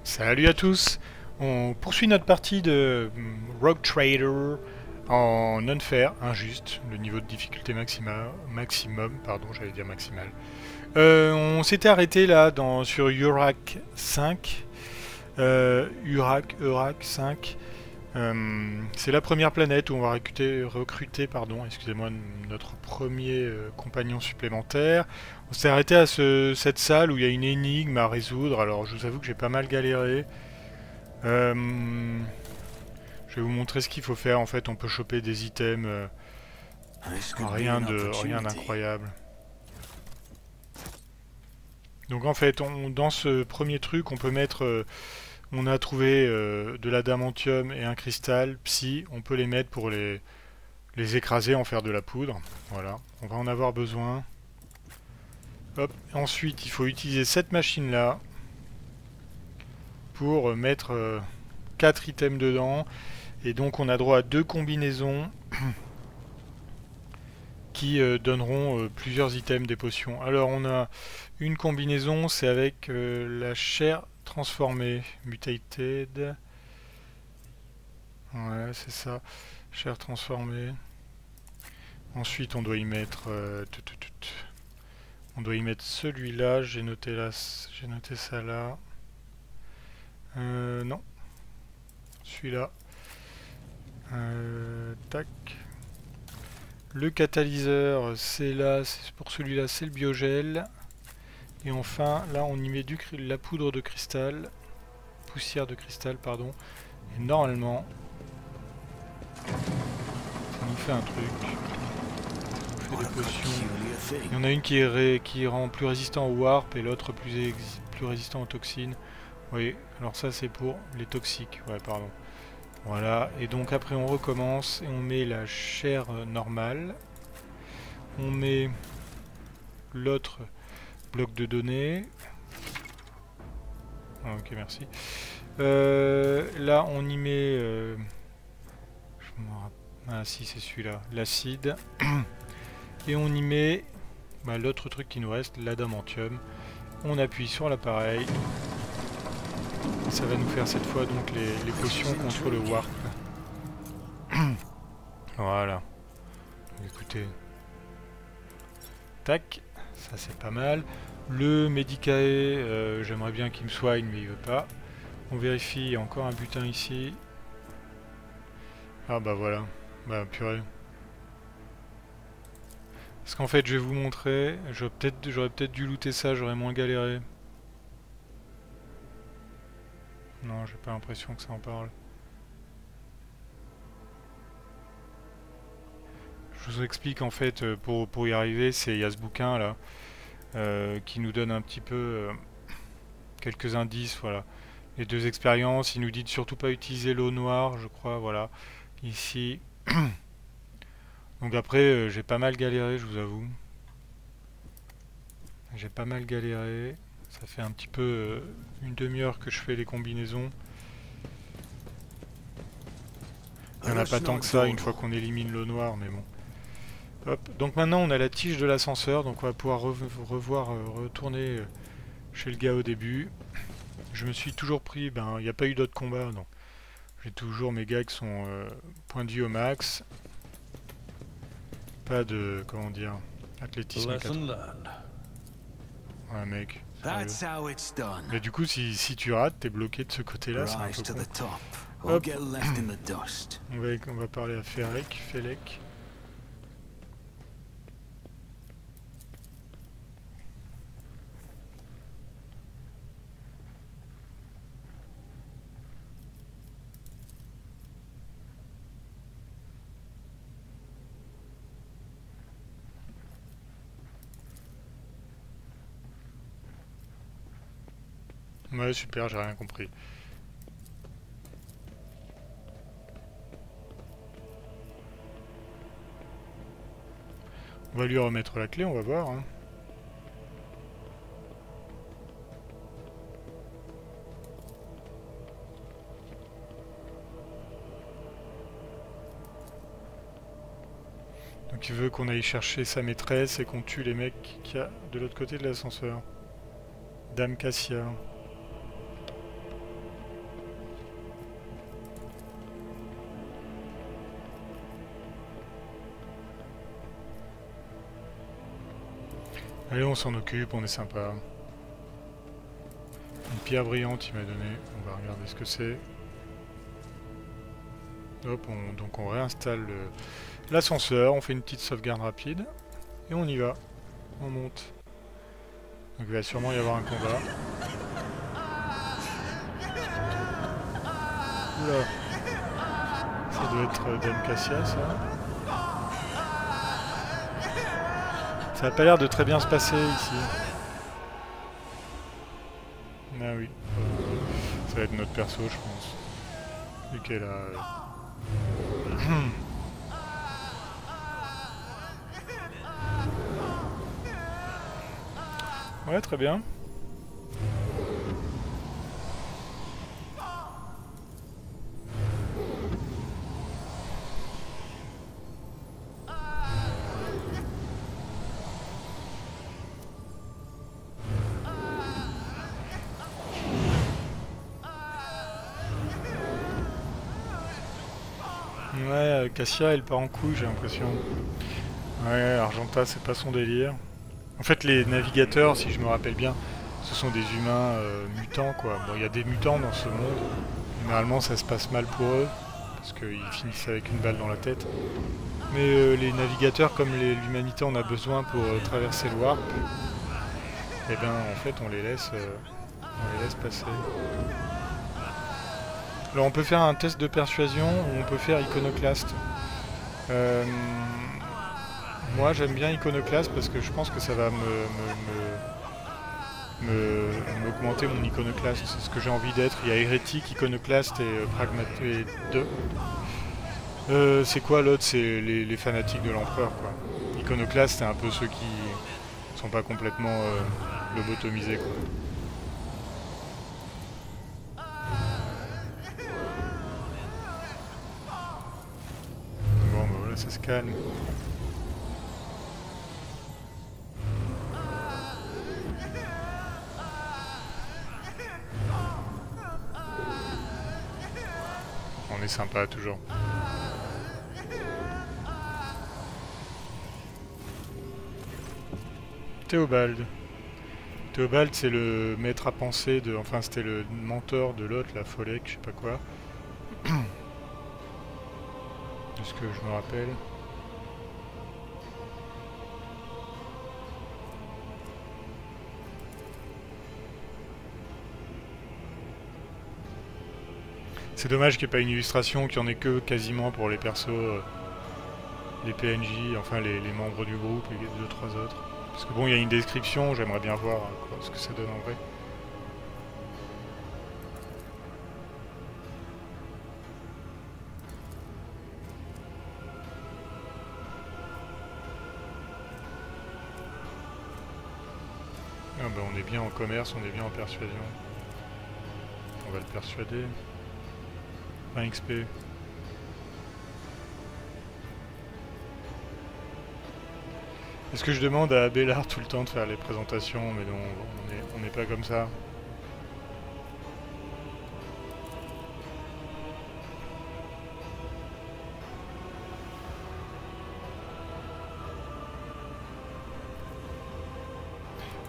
Salut à tous. On poursuit notre partie de Rogue Trader en non-fair, injuste, le niveau de difficulté maximum, pardon, j'allais dire maximal. On s'était arrêté là sur Urak 5. Urak 5. C'est la première planète où on va recruter excusez-moi, notre premier compagnon supplémentaire. On s'est arrêté à cette salle où il y a une énigme à résoudre. Alors je vous avoue que j'ai pas mal galéré. Je vais vous montrer ce qu'il faut faire. En fait, on peut choper des items, rien d'incroyable. Donc en fait, dans ce premier truc, on peut mettre, on a trouvé de l'adamantium et un cristal psy. On peut les mettre pour les écraser, en faire de la poudre. Voilà, on va en avoir besoin. Hop. Ensuite, il faut utiliser cette machine-là pour mettre 4 items dedans. Et donc on a droit à 2 combinaisons qui donneront plusieurs items des potions. Alors on a une combinaison, c'est avec la chair transformée, mutated. Ouais, c'est ça, chair transformée. Ensuite on doit y mettre on doit y mettre celui-là, j'ai noté ça là. Non, celui-là. Tac. Le catalyseur, c'est là, pour celui-là, c'est le biogel. Et enfin, là, on y met la poudre de cristal, poussière de cristal, pardon. Et normalement, ça nous fait un truc. Ça nous fait des potions. Il y en a une qui rend plus résistant au warp et l'autre plus résistant aux toxines. Oui, alors ça c'est pour les toxiques, ouais, pardon. Voilà, et donc après on recommence et on met la chair normale. On met l'autre bloc de données. Ah, ok, merci. Là on y met... ah si, c'est celui-là, l'acide. Et on y met l'autre truc qui nous reste, l'adamantium. On appuie sur l'appareil. Ça va nous faire cette fois donc les potions contre le warp. Voilà. Écoutez. Tac. Ça c'est pas mal. Le Medicae, j'aimerais bien qu'il me soigne mais il veut pas. On vérifie, il y a encore un butin ici. Ah bah voilà. Bah purée. Parce qu'en fait je vais vous montrer. J'aurais peut-être dû looter ça, j'aurais moins galéré. Non, j'ai pas l'impression que ça en parle. Je vous explique en fait, pour y arriver, il y a ce bouquin là, qui nous donne un petit peu quelques indices, voilà. Les 2 expériences, il nous dit de surtout pas utiliser l'eau noire, je crois, voilà. Ici. Donc après, j'ai pas mal galéré, je vous avoue. J'ai pas mal galéré. Ça fait un petit peu une demi-heure que je fais les combinaisons. Il n'y en a pas tant que ça une fois qu'on élimine l'eau noire, mais bon. Hop. Donc maintenant on a la tige de l'ascenseur, donc on va pouvoir retourner chez le gars au début. Je me suis toujours pris, il n'y a pas eu d'autres combats, donc j'ai toujours mes gars qui sont point de vie au max. Pas de, comment dire, athlétisme 80. Ouais mec. Mais du coup si tu rates, t'es bloqué de ce côté-là, c'est un peu con. Hop. On va parler à Félec. Ouais, super, j'ai rien compris. On va lui remettre la clé, on va voir. Hein. Donc il veut qu'on aille chercher sa maîtresse et qu'on tue les mecs qu'il y a de l'autre côté de l'ascenseur. Dame Cassia. Allez, on s'en occupe, on est sympa. Une pierre brillante, il m'a donné. On va regarder ce que c'est. Hop, donc on réinstalle l'ascenseur, on fait une petite sauvegarde rapide. Et on y va. On monte. Donc il va sûrement y avoir un combat. Oula. Ça doit être Dame Cassia, ça. Ça n'a pas l'air de très bien se passer ici. Ah oui. Ça va être notre perso, je pense. Vu qu'elle a... Ouais, très bien. Ouais, Cassia, elle part en couille, j'ai l'impression. Ouais, Argenta, c'est pas son délire. En fait, les navigateurs, si je me rappelle bien, ce sont des humains mutants, quoi. Bon, il y a des mutants dans ce monde. Généralement, ça se passe mal pour eux, parce qu'ils finissent avec une balle dans la tête. Mais les navigateurs, comme l'humanité en a besoin pour traverser le warp, eh ben, en fait, on les laisse passer. Alors, on peut faire un test de persuasion, ou on peut faire iconoclaste. Moi, j'aime bien iconoclaste parce que je pense que ça va m'augmenter mon iconoclaste. C'est ce que j'ai envie d'être. Il y a hérétique, iconoclaste et pragmatique 2. C'est quoi l'autre? C'est les fanatiques de l'empereur, quoi. Iconoclaste, c'est un peu ceux qui sont pas complètement lobotomisés, quoi. Bon, bah voilà, ça se calme. On est sympa, toujours. Théobald. Théobald, c'est le maître à penser de... Enfin, c'était le mentor de l'autre, la Folek, je sais pas quoi. De ce que je me rappelle. C'est dommage qu'il n'y ait pas une illustration, qu'il n'y en ait que quasiment pour les persos, les PNJ, enfin les membres du groupe et 2-3 autres. Parce que bon, il y a une description, j'aimerais bien voir ce que ça donne en vrai. Ah bah on est bien en commerce, on est bien en persuasion. On va le persuader. 20 XP. Est-ce que je demande à Abélard tout le temps de faire les présentations? Mais non, on n'est pas comme ça.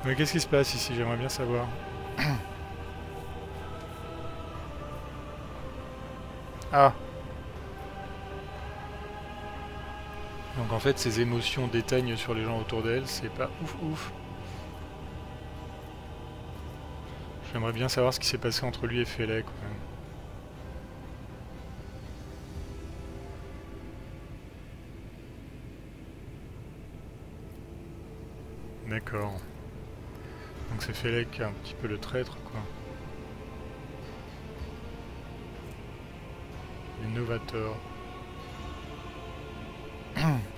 Mais qu'est-ce qui se passe ici? J'aimerais bien savoir. Ah! Donc en fait, ces émotions déteignent sur les gens autour d'elle, c'est pas ouf ouf. J'aimerais bien savoir ce qui s'est passé entre lui et Félec. D'accord. Donc c'est Félec qui est un petit peu le traître, quoi. Les novateurs.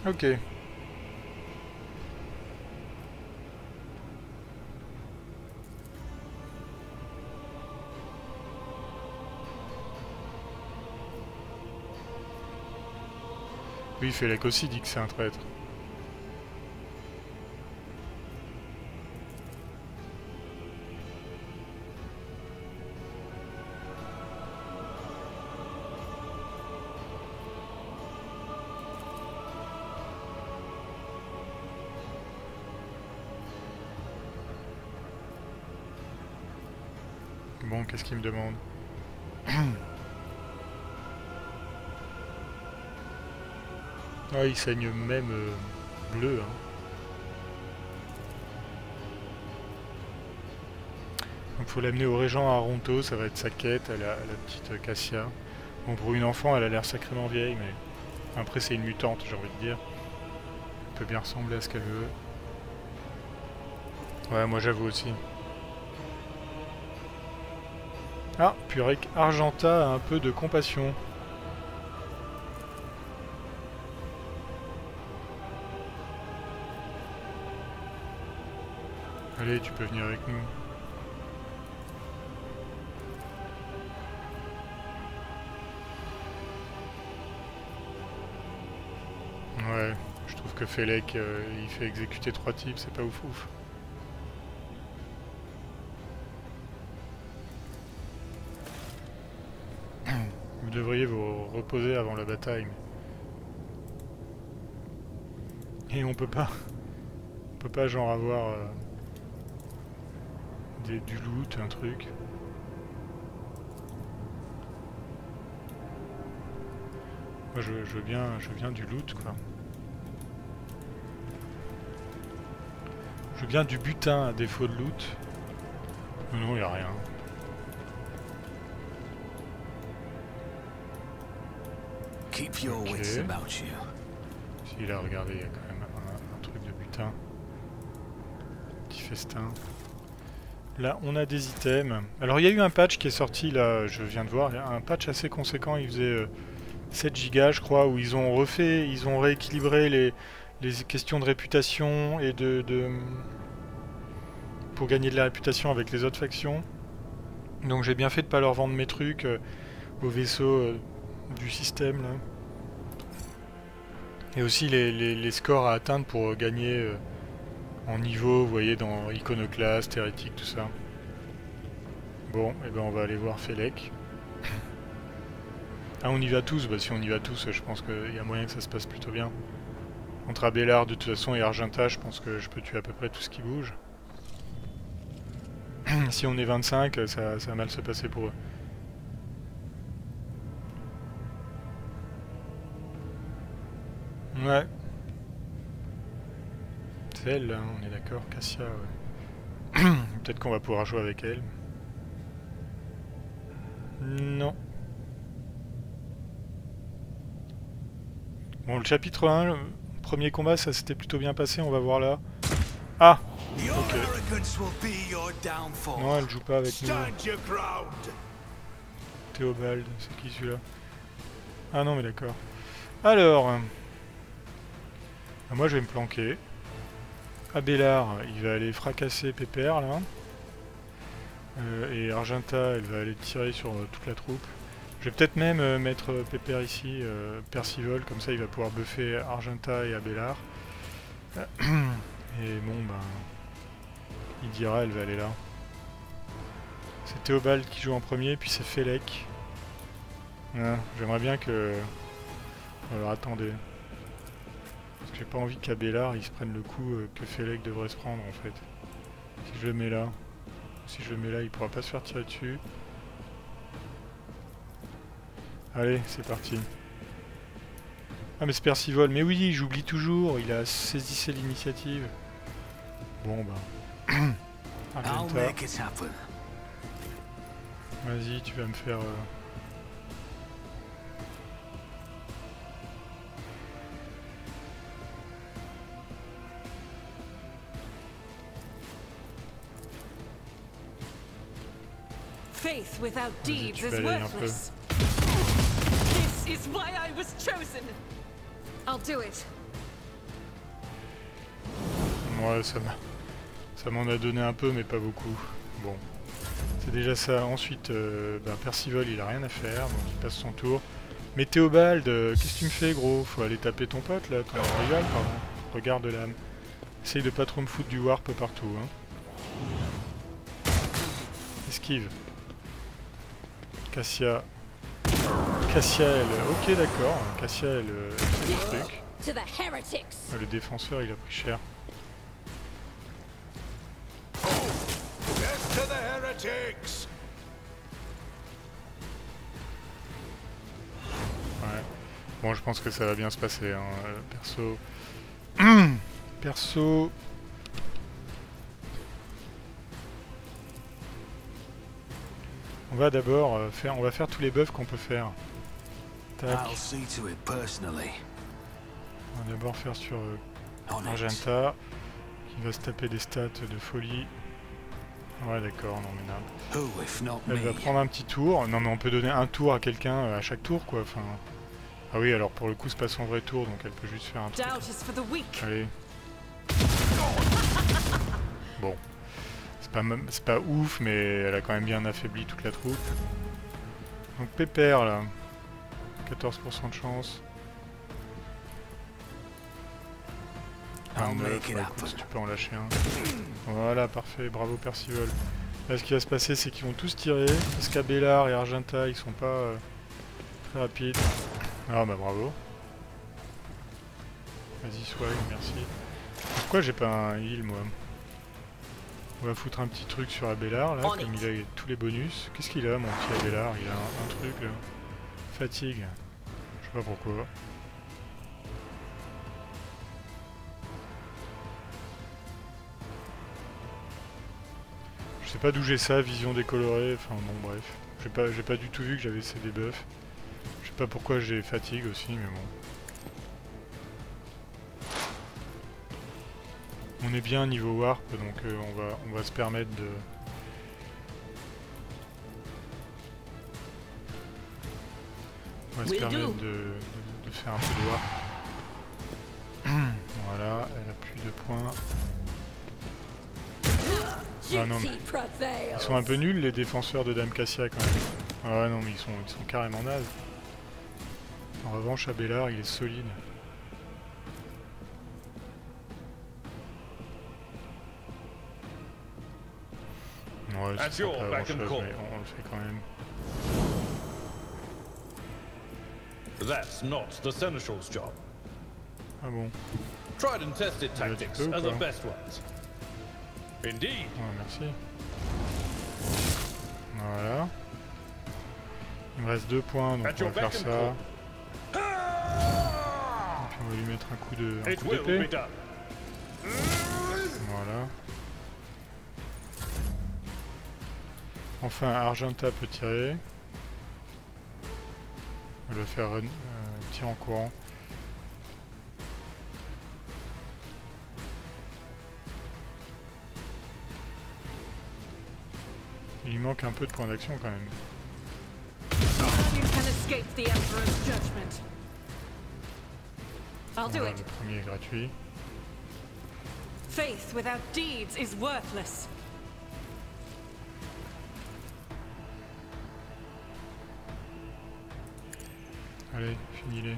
Ok. Oui, Félec aussi dit que c'est un traître. Bon, qu'est-ce qu'il me demande? Ah, il saigne même bleu. Hein. Donc faut l'amener au régent à Ronto, ça va être sa quête à la petite Cassia. Bon, pour une enfant, elle a l'air sacrément vieille, mais après c'est une mutante, j'ai envie de dire. Elle peut bien ressembler à ce qu'elle veut. Ouais, moi j'avoue aussi. Ah, puis Argenta a un peu de compassion. Allez, tu peux venir avec nous. Ouais, je trouve que Félec, il fait exécuter 3 types, c'est pas ouf ouf. Vous devriez vous reposer avant la bataille. Et on peut pas genre avoir du loot, un truc. Moi je veux bien du loot quoi. Je veux bien du butin à défaut de loot. Non, y a rien. Keep your wits about you. Si là, regardez, il y a quand même un truc de butin. Petit festin. Là, on a des items. Alors, il y a eu un patch qui est sorti, là, je viens de voir. Un patch assez conséquent, il faisait 7 Go, je crois, où ils ont rééquilibré les questions de réputation et pour gagner de la réputation avec les autres factions. Donc, j'ai bien fait de pas leur vendre mes trucs au vaisseau du système, là. Et aussi les scores à atteindre pour gagner en niveau, vous voyez, dans Iconoclaste, Hérétique, tout ça. Bon, et ben on va aller voir Félec. Ah, on y va tous? Bah si on y va tous, je pense qu'il y a moyen que ça se passe plutôt bien. Entre Abélard, de toute façon, et Argenta, je pense que je peux tuer à peu près tout ce qui bouge. Si on est 25, ça va mal se passer pour eux. Ouais. C'est elle, là, on est d'accord, Cassia, ouais. Peut-être qu'on va pouvoir jouer avec elle. Non. Bon, le chapitre 1, le premier combat, ça s'était plutôt bien passé, on va voir là. Ah! Ok. Non, elle joue pas avec nous. Théobald, c'est qui celui-là? Ah non, mais d'accord. Alors... moi, je vais me planquer. Abélard, il va aller fracasser Pépère, là. Et Argenta, elle va aller tirer sur toute la troupe. Je vais peut-être même mettre Pépère ici, Percival, comme ça il va pouvoir buffer Argenta et Abélard. Et bon, ben... il dira, elle va aller là. C'est Théobald qui joue en premier, puis c'est Félec. Ah, j'aimerais bien que... Alors attendez. Parce que j'ai pas envie qu'Abélard il se prenne le coup que Félec devrait se prendre en fait. Si je le mets là. Si je le mets là, il pourra pas se faire tirer dessus. Allez, c'est parti. Ah mais c'est Percival, mais oui, j'oublie toujours, il a saisi l'initiative. Bon bah... Vas-y, tu vas me faire... Faith without deeds is worthless. This is why I was chosen. I'll do it. Ouais, ça m'en a donné un peu, mais pas beaucoup. Bon, c'est déjà ça. Ensuite, Percival, il a rien à faire, donc il passe son tour. Mais Théobald, qu'est-ce que tu me fais, gros? Faut aller taper ton pote, là, ton rival, pardon. Regarde l'âme. Essaye de pas trop me foutre du warp partout, hein. Esquive. Cassia, elle... Ok, d'accord. Cassia, elle fait le truc. Le défenseur, il a pris cher. Bon, je pense que ça va bien se passer, hein, perso. Perso. On va d'abord faire, on va faire tous les buffs qu'on peut faire. Tac. On va d'abord faire sur Argenta, qui va se taper des stats de folie. Ouais, d'accord, non mais nada. Elle va prendre un petit tour. Non mais on peut donner un tour à quelqu'un à chaque tour, quoi. Enfin. Ah oui, alors pour le coup c'est pas son vrai tour, donc elle peut juste faire un truc. Allez. Bon. C'est pas ouf, mais elle a quand même bien affaibli toute la troupe. Donc pépère là. 14% de chance. Un 9, bah, écoute, tu peux en lâcher un. Voilà, parfait, bravo Percival. Là ce qui va se passer c'est qu'ils vont tous tirer. Parce qu'Abelard et Argenta ils sont pas très rapides. Ah bah bravo. Vas-y soigne, merci. Pourquoi j'ai pas un heal moi? On va foutre un petit truc sur Abelard là, comme il a tous les bonus. Qu'est-ce qu'il a mon petit Abelard? Il a un truc là. Fatigue. Je sais pas pourquoi. Je sais pas d'où j'ai ça, vision décolorée, enfin bon bref. J'ai pas du tout vu que j'avais ces debuffs. Je sais pas pourquoi j'ai fatigue aussi, mais bon. On est bien niveau warp, donc on va se permettre de... On va se permettre de faire un peu de warp. Voilà, elle a plus de points. Ah non mais... Ils sont un peu nuls les défenseurs de Dame Cassia quand même. Ah ouais non mais ils sont carrément nazes. En revanche Abelard il est solide. Ouais, c'est pas grand chose, mais on le fait quand même. That's not the Seneschal's job. Ah bon. Tried and tested tactics are the best ones. Indeed. Ouais, merci. Voilà. Il me reste 2 points, donc on va faire ça. Et puis on va lui mettre un coup d'épée. Voilà. Enfin, Argenta peut tirer. Elle va faire tir en courant. Il lui manque un peu de points d'action quand même. Voilà, le premier est gratuit. Faith without deeds is worthless. Allez, finis-les.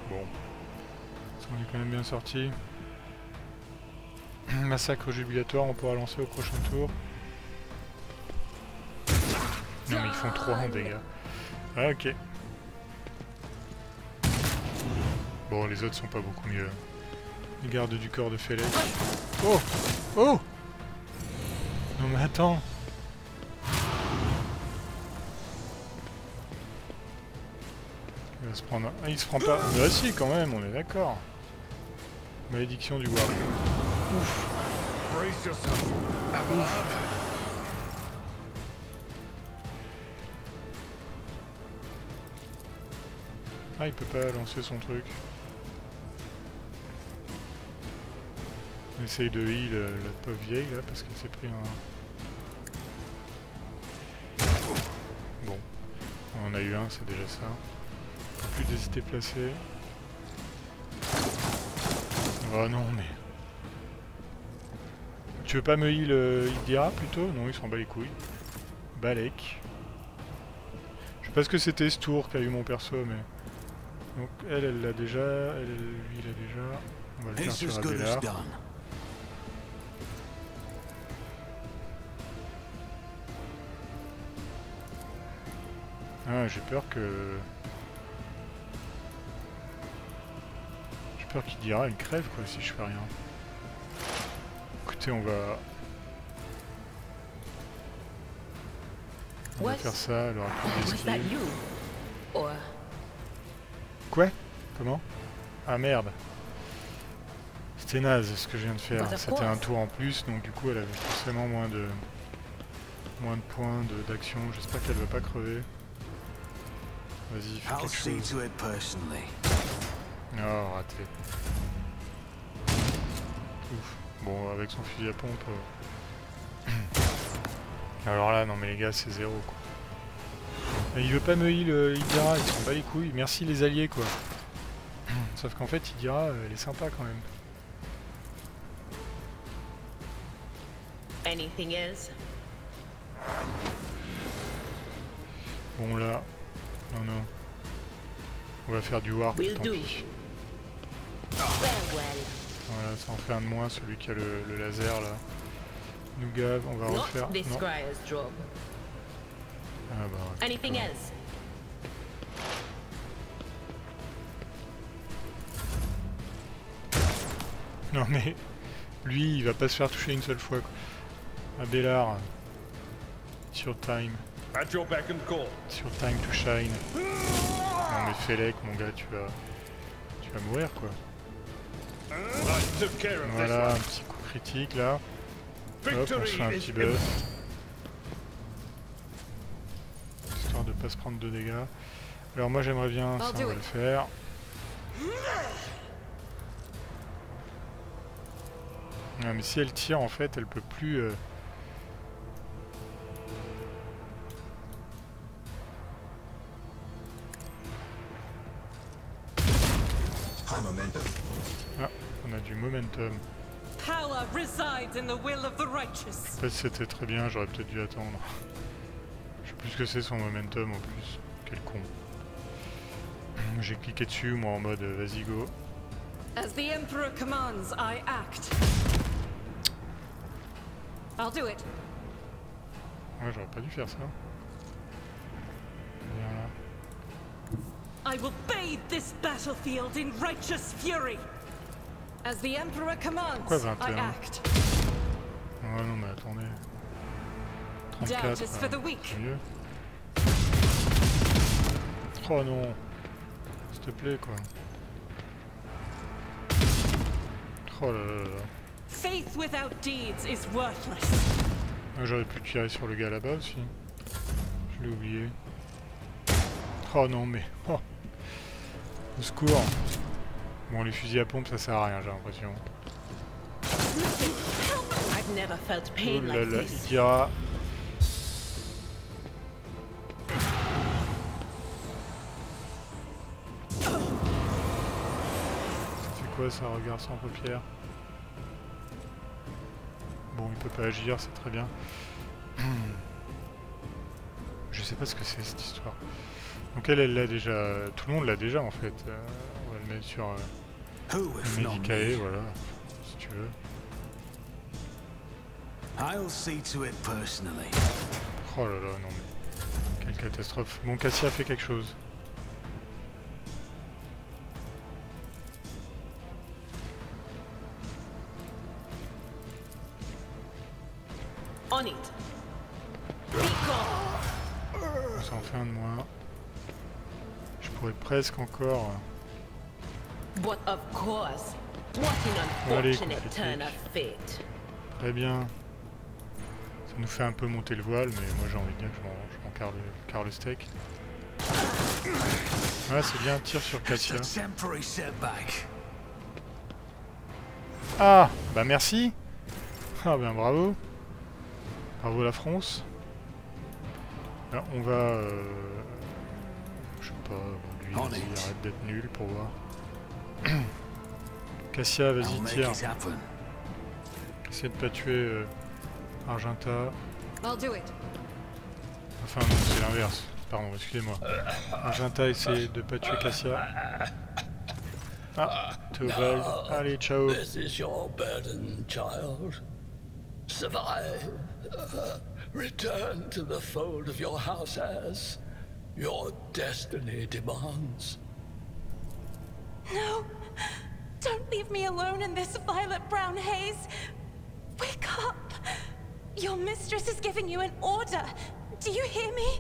Bon. On est quand même bien sorti. Massacre jubilatoire, on pourra lancer au prochain tour. Non mais ils font 3 en dégâts. Ah ok. Bon les autres sont pas beaucoup mieux. Les gardes du corps de Félix. Oh! Oh! Non mais attends! Il va se prendre... Ah il se prend pas... Ah si quand même, on est d'accord. Malédiction du warp. Ouf! Ah, il peut pas lancer son truc. On essaye de heal la pauvre vieille là parce qu'elle s'est pris un... Bon. On en a eu un, c'est déjà ça. Plus d'hésiter placé. Oh non mais... Tu veux pas me heal Idira plutôt? Non, il s'en bat les couilles. Balek. Je sais pas ce que c'était ce tour qu'a eu mon perso, mais... Donc elle l'a déjà, lui il l'a déjà. On va le faire sur Abelard. Ah, j'ai peur que... J'ai peur qu'il dira elle crève quoi si je fais rien. Écoutez, on va faire ça, elle aura plus d'esquive. Quoi? Comment? Ah merde. C'était naze ce que je viens de faire. C'était un tour en plus, donc du coup elle avait forcément moins de points d'action. J'espère qu'elle va pas crever. Vas-y, fais quelque chose. Oh, raté. Ouf. Bon, avec son fusil à pompe... Alors là, non mais les gars, c'est zéro quoi. Et il veut pas me heal Hydra, il s'en bat les couilles. Merci les alliés quoi. Sauf qu'en fait, Hydra, elle est sympa quand même. Anything else? Bon là, non. On va faire du warp, tant pis. Voilà, ça en fait un de moins, celui qui a le laser là. Nous gave, on va refaire. Non. Ah bah ouais. Anything else? Non mais lui il va pas se faire toucher une seule fois quoi. Abelard sur time. At your beck and call. Sur time to shine. Non mais Félec mon gars tu vas mourir quoi. Voilà un petit coup critique là. Hop on se fait un petit buff. Histoire de pas se prendre de dégâts. Alors moi j'aimerais bien ça on va le faire. Non mais si elle tire en fait elle peut plus Ah, on a du momentum. En fait c'était très bien, j'aurais peut-être dû attendre. Je sais plus ce que c'est son momentum en plus. Quel con. J'ai cliqué dessus moi en mode vas-y go. As the Emperor commands, I act. I'll do it. Ouais, j'aurais pas dû faire ça. Voilà. I will bathe this battlefield in righteous fury. As the Emperor commands, I act. Ouais, non, mais attendez. 34, c'est mieux. Oh non. S'il te plaît, quoi. Oh là là là. Faith without deeds is worthless. J'aurais pu tirer sur le gars là-bas aussi. Je l'ai oublié. Oh non mais... Oh. Au secours. Bon les fusils à pompe ça sert à rien j'ai l'impression. Oh là là, il dira... C'est quoi ça, regard sans paupières? Bon, il peut pas agir, c'est très bien. Je sais pas ce que c'est cette histoire. Donc elle l'a déjà... Tout le monde l'a déjà en fait. On va le mettre sur le Medicae, voilà. Si tu veux. Oh là là, non mais... Quelle catastrophe. Bon, Cassia fait quelque chose. On it. Ça en fait un de moins. Je pourrais presque encore... But of course. What an unfortunate turn of fate. Très bien. Ça nous fait un peu monter le voile, mais moi j'ai envie de dire que je m'en carre le steak. Ouais, c'est bien, tire sur Cassia. Ah, bah merci. Ah ben bravo. Bravo la France. Alors on va... je sais pas, lui il arrête d'être nul pour voir. Cassia, vas-y tire. Essaye de pas tuer Argenta. Enfin non, c'est l'inverse. Pardon, excusez-moi. Argenta essaie de pas tuer Cassia. Ah, Théobald. Allez, ciao. This is your burden, child. Survive. Return to the fold of your house as your destiny demands. No! Don't leave me alone in this violet-brown haze! Wake up! Your mistress is giving you an order! Do you hear me?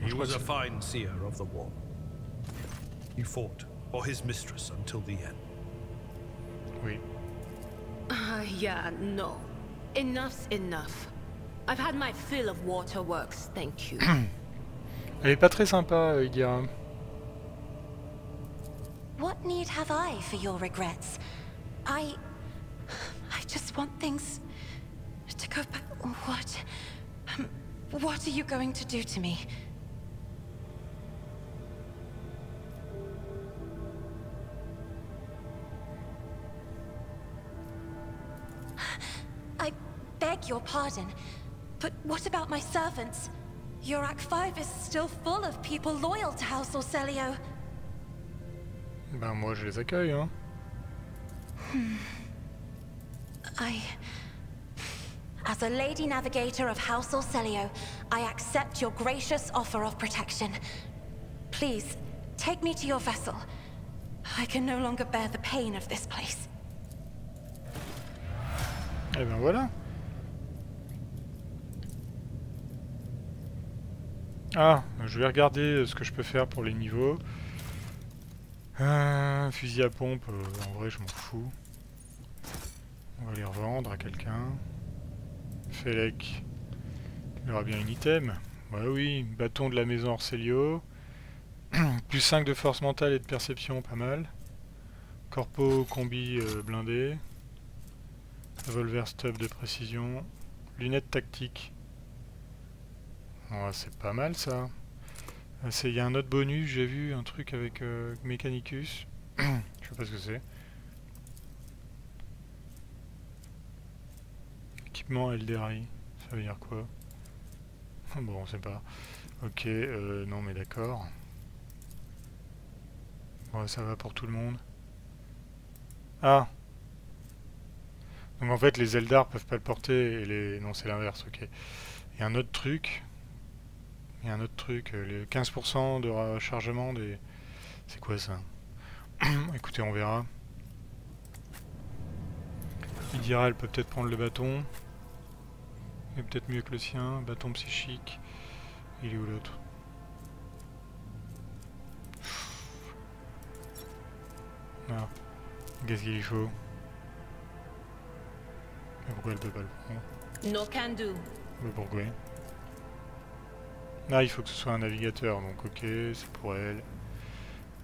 He was a fine seer of the war. He fought for his mistress until the end. Oui. Yeah, no. Enough's enough. I've had my fill of waterworks, thank you. Elle est pas très sympa, Idira. What need have I for your regrets? I just want things to go back. What are you going to do to me? I beg your pardon, but what about my servants? Yurak 5 is still full of people loyal to House Orselio. Ben moi je les accueille, hein. As a Lady Navigator of House Orselio, I accept your gracious offer of protection. Please, take me to your vessel. I can no longer bear the pain of this place. Et ben voilà. Ah, je vais regarder ce que je peux faire pour les niveaux. Fusil à pompe, en vrai je m'en fous. On va les revendre à quelqu'un. Félec, il aura bien une item. Ouais oui, bâton de la maison Orselio. Plus 5 de force mentale et de perception, pas mal. Corpo combi blindé. Revolver stub de précision. Lunettes tactiques. Oh, c'est pas mal ça. Il y a un autre bonus, j'ai vu un truc avec Mechanicus. Je sais pas ce que c'est. Équipement Elderail, ça veut dire quoi? Bon, on sait pas. Ok, non mais d'accord. Bon, ça va pour tout le monde. Ah! Donc en fait les Eldar peuvent pas le porter et les... Non, c'est l'inverse, ok. Il y a un autre truc. Il y a un autre truc, les 15% de rechargement des... C'est quoi ça? Écoutez, on verra. Il dira, elle peut peut-être prendre le bâton. Il est peut-être mieux que le sien. Bâton psychique. Il est où l'autre? Ah. Qu'est-ce qu'il faut? Mais pourquoi elle peut pas le prendre? No can do. Mais pourquoi? Ah, il faut que ce soit un navigateur, donc ok, c'est pour elle.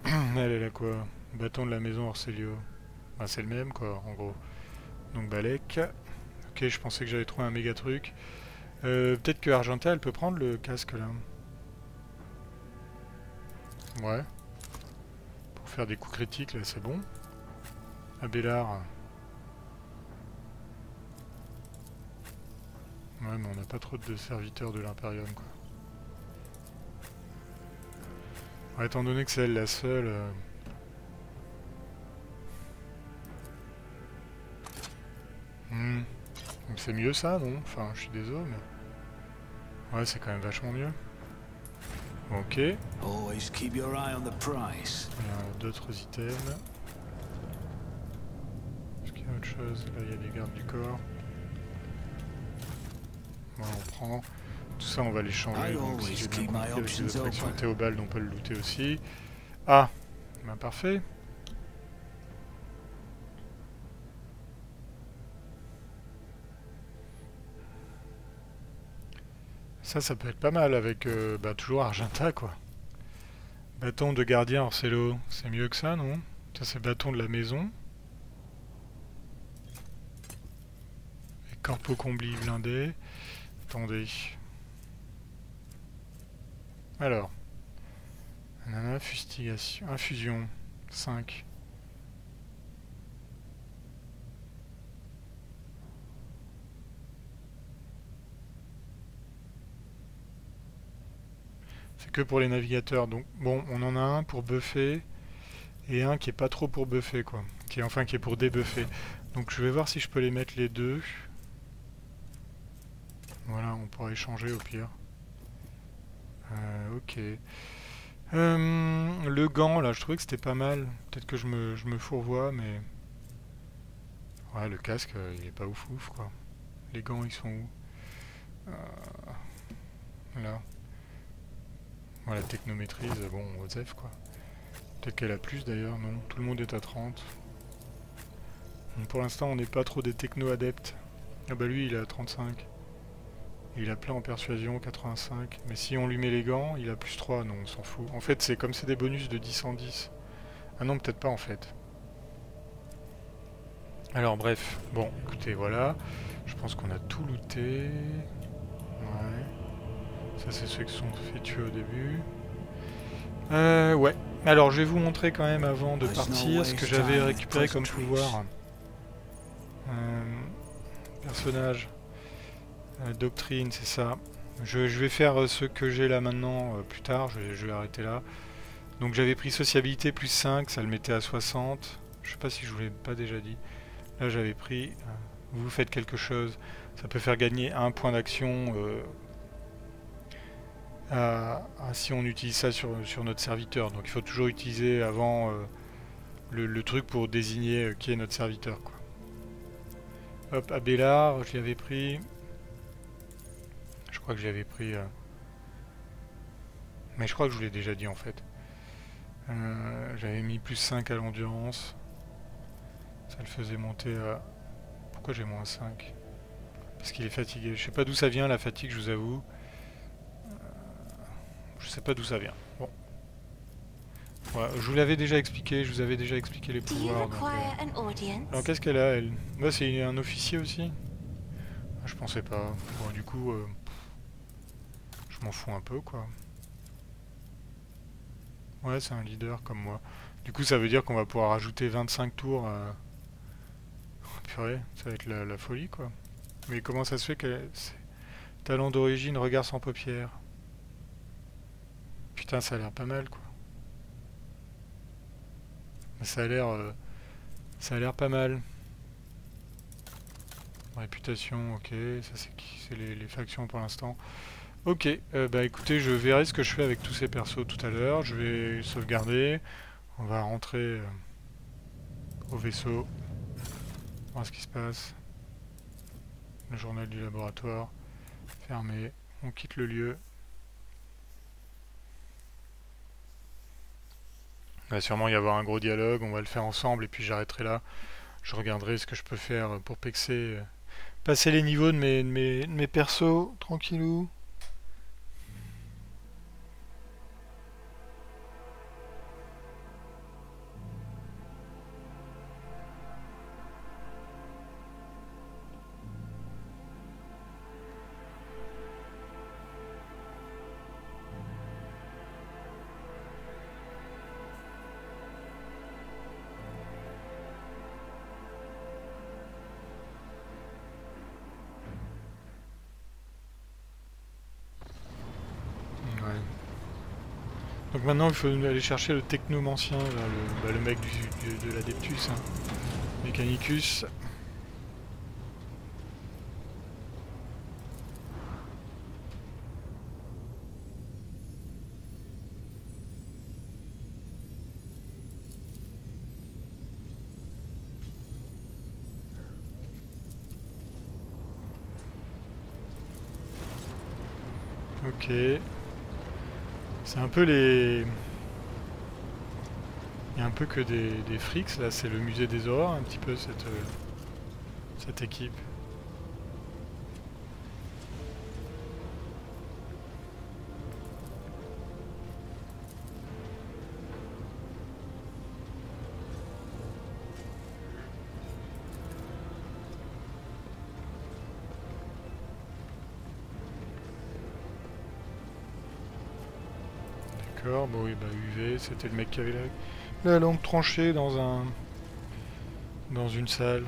Elle a quoi? Bâton de la maison Orselio. Bah, c'est le même quoi, en gros. Donc Balek. Ok, je pensais que j'avais trouvé un méga truc. Peut-être que Argenta, elle peut prendre le casque là. Ouais. Pour faire des coups critiques, là, c'est bon. Abélard. Ouais, mais on n'a pas trop de serviteurs de l'Imperium, quoi. Ouais, étant donné que c'est elle la seule... C'est mieux ça, non? Enfin, je suis désolé, mais... Ouais, c'est quand même vachement mieux. Ok. Il y Always keep your eye on the price. a d'autres items. Est-ce qu'il y a autre chose? Là, il y a des gardes du corps. Voilà, on prend... Tout ça, on va les changer. Donc, si j'ai bien compris, avec les attractions Théobald, on peut le looter aussi. Ah! Ben, parfait. Ça peut être pas mal avec bah, toujours Argenta, quoi. Bâton de gardien Orselio, c'est mieux que ça, non? Ça, c'est bâton de la maison. Et corpo combi blindé. Attendez. Alors. Nanana, fustigation. Infusion. 5. C'est que pour les navigateurs. Donc, bon, on en a un pour buffer. Et un qui est pas trop pour buffer, quoi. Qui est pour débuffer. Donc, je vais voir si je peux les mettre les deux. Voilà, on pourra échanger au pire. Ok. Le gant, là, je trouvais que c'était pas mal. Peut-être que je me fourvoie, mais... Ouais, le casque, il est pas ouf, quoi. Les gants, ils sont où? Là. Voilà, technométrise, bon, Osef quoi. Peut-être qu'elle a plus d'ailleurs, non. Tout le monde est à 30. Donc, pour l'instant, on n'est pas trop des techno-adeptes. Ah bah lui, il est à 35. Et il a plein en persuasion, 85. Mais si on lui met les gants, il a plus 3. Non, on s'en fout. En fait, c'est comme c'est des bonus de 10 en 10. Ah non, peut-être pas en fait. Alors bref, bon, écoutez, voilà. Je pense qu'on a tout looté. Ouais. Ça, c'est ceux qui sont fait tuer au début. Ouais. Alors, je vais vous montrer quand même avant de partir ce que j'avais récupéré comme pouvoir. Personnage. Doctrine, c'est ça. Je vais faire ce que j'ai là maintenant plus tard. Je vais arrêter là. Donc, j'avais pris sociabilité plus 5, ça le mettait à 60. Je sais pas si je vous l'ai pas déjà dit. Là, j'avais pris... vous faites quelque chose. Ça peut faire gagner un point d'action... si on utilise ça sur notre serviteur. Donc il faut toujours utiliser avant le truc pour désigner qui est notre serviteur, quoi. Hop, Abélard, je l'avais pris. Je crois que j'avais pris... mais je crois que je vous l'ai déjà dit en fait. J'avais mis plus 5 à l'endurance. Ça le faisait monter à... Pourquoi j'ai moins 5? Parce qu'il est fatigué. Je sais pas d'où ça vient la fatigue, je vous avoue. Je sais pas d'où ça vient. Bon. Ouais, je vous l'avais déjà expliqué, je vous avais déjà expliqué les pouvoirs. Alors qu'est-ce qu'elle a, elle? Là, c'est un officier aussi? Ah, je pensais pas. Bon, du coup, je m'en fous un peu, quoi. Ouais, c'est un leader comme moi. Du coup, ça veut dire qu'on va pouvoir rajouter 25 tours à... Oh, purée, ça va être la folie, quoi. Mais comment ça se fait que... Talent d'origine, regard sans paupières. Putain, ça a l'air pas mal, quoi. Ça a l'air pas mal. Réputation, ok. Ça, c'est les factions pour l'instant. Ok, bah écoutez, je verrai ce que je fais avec tous ces persos tout à l'heure. Je vais sauvegarder. On va rentrer au vaisseau. Voir ce qui se passe. Le journal du laboratoire. Fermé. On quitte le lieu. Il va sûrement y avoir un gros dialogue, on va le faire ensemble et puis j'arrêterai là. Je regarderai ce que je peux faire pour pexer, passer les niveaux de mes persos, tranquillou. Donc maintenant il faut aller chercher le technomancien, là, le mec de l'Adeptus, hein. Mechanicus. Ok. C'est un peu les... Il y a un peu que des frics, là c'est le musée des horreurs, un petit peu cette équipe. D'accord, bon oui, bah UV, c'était le mec qui avait la langue tranchée dans une salle.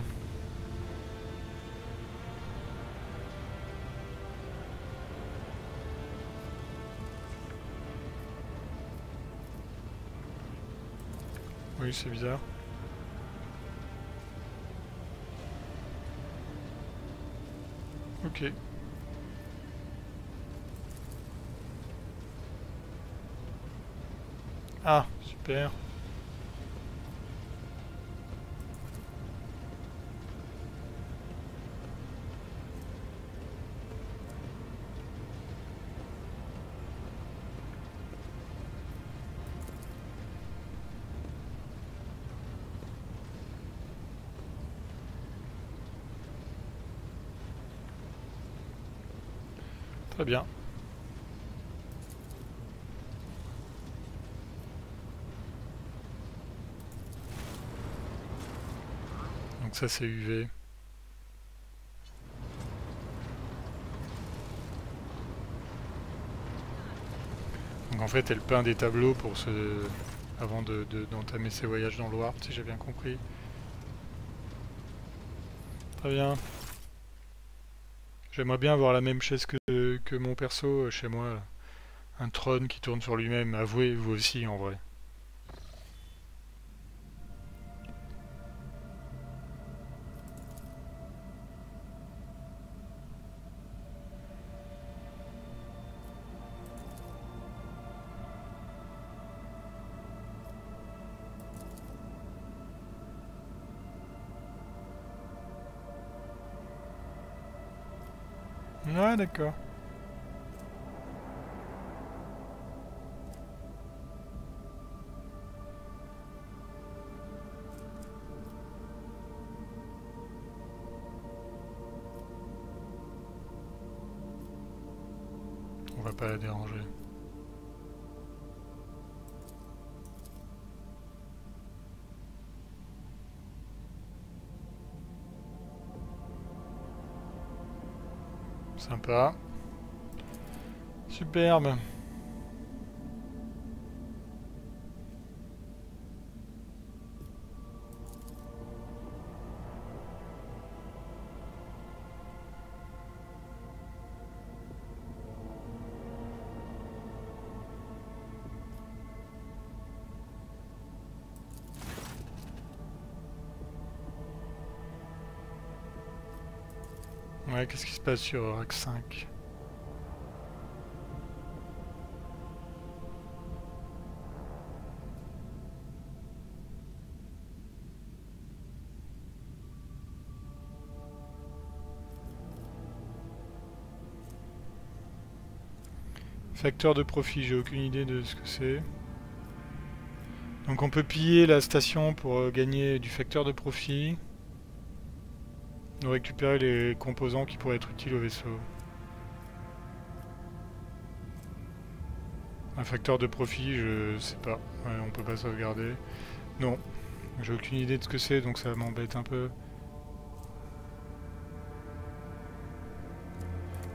Oui, c'est bizarre. Ok. Ah, super. Très bien. Donc ça c'est UV. Donc en fait elle peint des tableaux pour avant d'entamer ses voyages dans le Warp, si j'ai bien compris. Très bien. J'aimerais bien avoir la même chaise que mon perso chez moi. Là. Un trône qui tourne sur lui-même. Avouez, vous aussi en vrai. Ouais, d'accord. On va pas la déranger. Sympa. Superbe. Ouais, qu'est-ce qui se passe sur Rack 5? Facteur de profit, j'ai aucune idée de ce que c'est. Donc on peut piller la station pour gagner du facteur de profit. Ou récupérer les composants qui pourraient être utiles au vaisseau. Un facteur de profit, je sais pas. Ouais, on peut pas sauvegarder. Non, j'ai aucune idée de ce que c'est, donc ça m'embête un peu.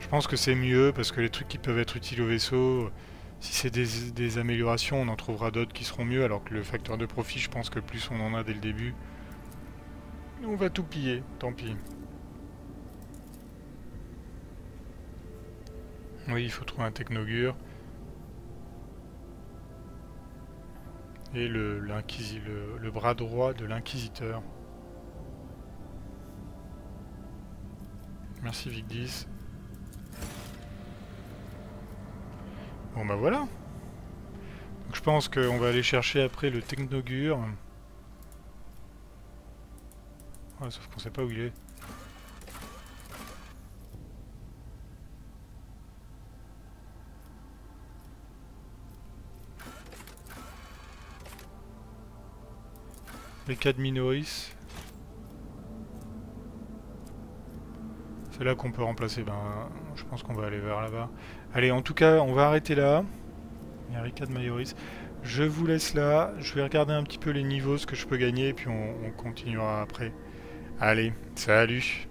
Je pense que c'est mieux, parce que les trucs qui peuvent être utiles au vaisseau, si c'est des améliorations, on en trouvera d'autres qui seront mieux, alors que le facteur de profit, je pense que plus on en a dès le début, on va tout piller, tant pis. Oui, il faut trouver un technogure. Et le bras droit de l'inquisiteur. Merci Vic10. Bon bah voilà. Donc, je pense qu'on va aller chercher après le technogure. Ouais, sauf qu'on sait pas où il est. Les cas de Minoris. C'est là qu'on peut remplacer. Ben, je pense qu'on va aller vers là-bas. Allez, en tout cas, on va arrêter là. Il y a Rika de Majoris. Je vous laisse là. Je vais regarder un petit peu les niveaux, ce que je peux gagner, et puis on continuera après. Allez, salut!